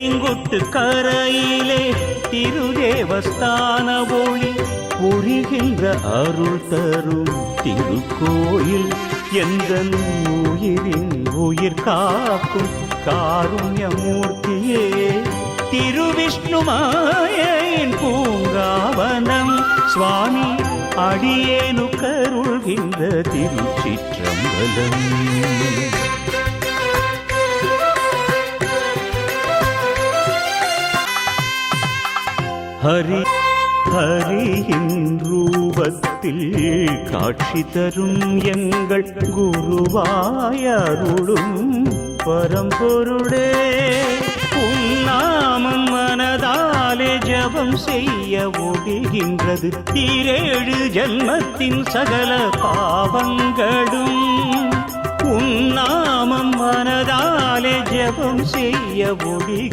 இங்குட்டு கரையிலே திருதேவஸ்தான ஒளி புரிகின்ற அருள் தரும் திருக்கோயில் எந்தன் உயிரின் உயிர் காக்கும் காருண்யமூர்த்தியே திருவிஷ்ணுமாயின் பூங்காவனம் சுவாமி அடியேனு கருள்கின்ற திருச்சிற்றம்பலம். ஹரி ஹரியின் ரூபத்தில் காட்சி தரும் எங்கள் குருவாயருளும் பரம்பொருளே உன்னாமம் மனதாலே ஜபம் செய்ய முடிகின்றது தீரேழு ஜன்மத்தின் சகல பாவங்களும் உன்னாமம் மனதாலே ஜபம் செய்ய முடிகின்றது.